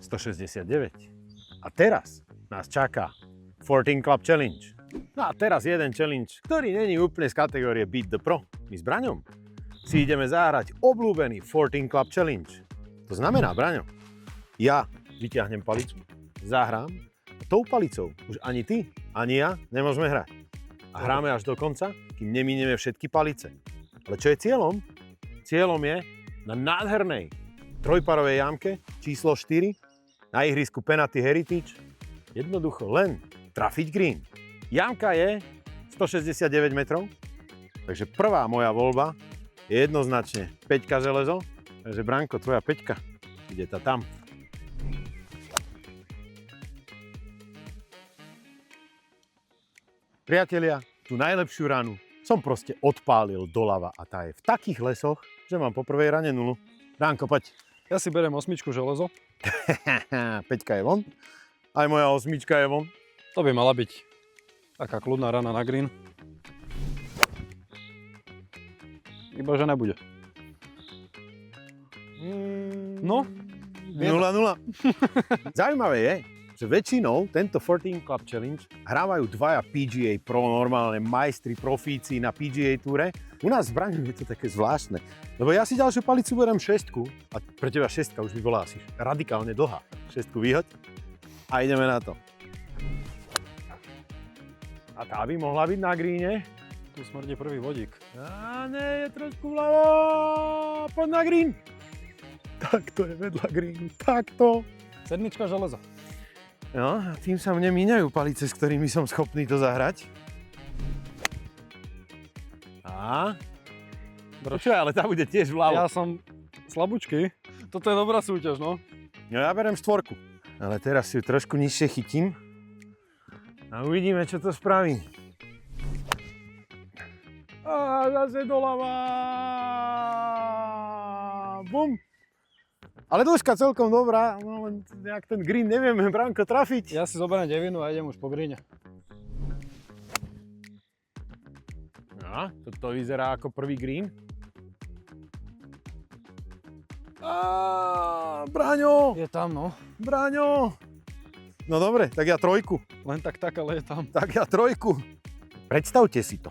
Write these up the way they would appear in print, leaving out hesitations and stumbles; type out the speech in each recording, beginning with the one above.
169. A teraz nás čaká 14 Club Challenge. No a teraz jeden challenge, ktorý není úplne z kategórie Beat the Pro. My s Braňom si ideme zahrať obľúbený 14 Club Challenge. To znamená, Braňo, ja vyťahnem palicu, zahrám, a tou palicou už ani ty, ani ja nemôžeme hrať. A hráme až do konca, kým neminieme všetky palice. Ale čo je cieľom? Cieľom je na nádhernej trojparovej jamke číslo 4 na ihrisku Penaty Heritage jednoducho len trafiť green. Jamka je 169 metrov, takže prvá moja voľba je jednoznačne 5 železo. Takže Branko, tvoja 5 ide tá tam. Priatelia, tú najlepšiu ranu som proste odpálil doľava a tá je v takých lesoch, že mám po prvej rane 0. Branko, poď. Ja si beriem 8 železo. 5 je von. Aj moja 8 je von. To by mala byť taká kľudná rana na green. Iba, že nebude. No? 0-0. Zaujímavé je, že väčšinou tento 14 Club Challenge hrávajú dvaja PGA Pro, normálne majstri, profíci na PGA túre. U nás v Braňu je to také zvláštne, lebo ja si ďalšiu palicu berem 6 a pre teba 6 už by bola asi radikálne dlhá. 6 vyhoď a ideme na to. A tá by mohla byť na greene. Tu smrdí prvý vodík. A ne, je trošku vľavo. Poď na green. Takto je vedľa greenu, takto. 7 železo. No, a tým sa mne míňajú palice, s ktorými som schopný to zahrať. A? Počuj, ale tá bude tiež vľavo. Ja som slabúčky. Toto je dobrá súťaž, no. No ja berem 4. Ale teraz si ju trošku nižšie chytím. A uvidíme, čo to spraví. A zase doľava. Bum. Ale dĺžka celkom dobrá, no len nejak ten green nevieme, Branko, trafiť. Ja si zoberiem 9 a idem už po greene. No, toto vyzerá ako prvý green. Braňo! Je tam, no. Braňo! No dobre, tak ja 3. Len tak, ale je tam. Tak ja 3. Predstavte si to,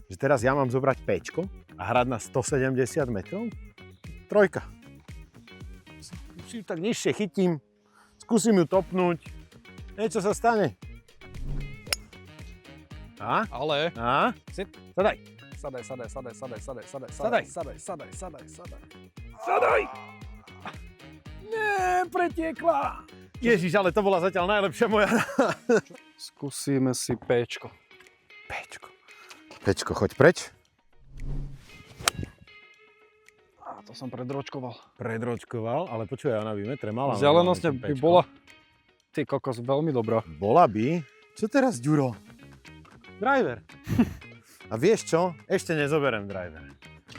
že teraz ja mám zobrať 5 a hrať na 170 metrov. 3. Si ju tak nižšie chytím, skúsim ju topnúť, niečo sa stane. A? Ale... A? Sit. Sadaj. Sadaj. Sadaj. Sadaj! Nie, pretiekla. Ježiš, ale to bola zatiaľ najlepšia moja. Skúsime si Péčko. Pečko, choď preč. To som predročkoval. Predročkoval, ale počuj, ona by metre mala. Vzdialenosť by bola, ty kokos, veľmi dobrá. Bola by? Čo teraz, Ďuro? Driver. A vieš čo? Ešte nezoberiem driver.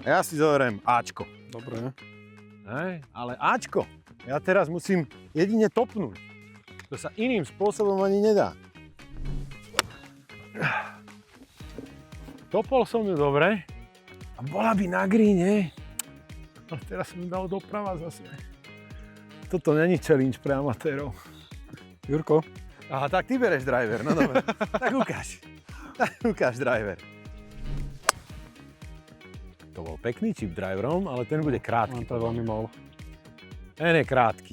Ja si zoberiem Ačko. Dobre. Hej, ale Ačko, ja teraz musím jedine topnúť. To sa iným spôsobom ani nedá. Topol som ju dobre a bola by na greene. A teraz som ju dal doprava zase. Toto není challenge pre amatérov. Jurko? Aha, tak ty bereš driver, no dobre. Tak ukáž. Tak ukáž driver. To bol pekný chip driverom, ale ten bude krátky. To je veľmi málo. Ten je krátky.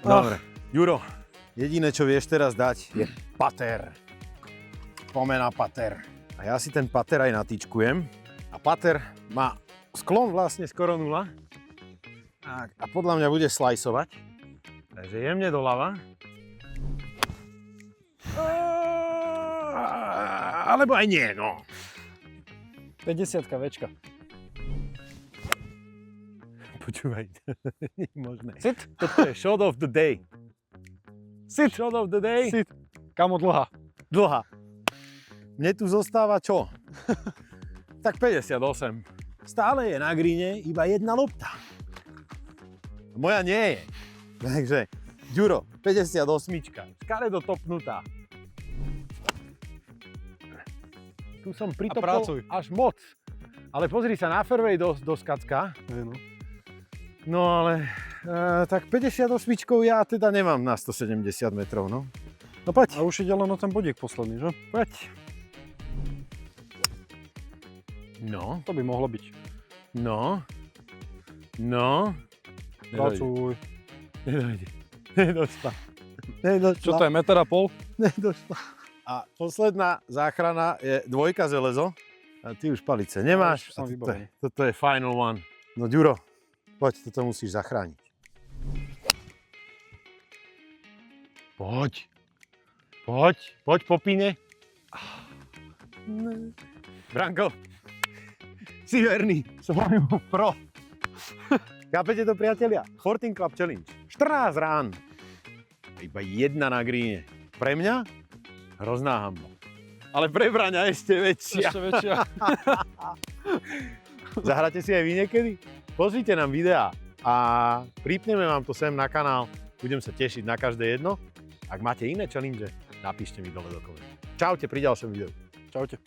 Dobre. Juro, jediné, čo vieš teraz dať, je pater. Pomená pater. A ja si ten pater aj natýčkujem. A pater má sklon vlastne skoro 0. A podľa mňa bude slajsovať. Takže jemne doľava. Alebo aj nie, no. 50-ka večka. Počúvaj, nie je možné. Sit. Toto je shot of the day. Sit. Shot of the day. Sit. Kamo dlhá? Dlhá. Mne tu zostáva čo? Tak 58. Stále je na greene iba jedna lopta. Moja nie je. Takže, Ďuro, 58. Škaredo topnutá. Tu som pritopol až moc. Ale pozri sa, na fairway do skacka. No. No ale tak 58 ja teda nemám na 170 metrov, no. No poď, A už ide len o ten bodík posledný, že? poď. No, To by mohlo byť. no, no. Pracuj. Nedojde. Nedošla. Nedošla. Čo to je, 1,5 metra? Nedošla. A posledná záchrana je dvojka železo. A ty už palice nemáš. už som A vybavený. toto je final one. No Ďuro, poď, toto musíš zachrániť. Poď. Poď po píne. Branko, si verný svojmu pro. Chápete to, priatelia? 14 Club Challenge. 14 rán. Iba jedna na greene. Pre mňa hrozná hamba. Ale pre Braňa ešte väčšia. Ešte väčšia. Zahráte si aj vy niekedy? Pozrite nám videá a pripneme vám to sem na kanál. Budem sa tešiť na každé jedno. Ak máte iné challenge, napíšte mi dole do komentu. Čaute pri ďalšom videu. Čaute.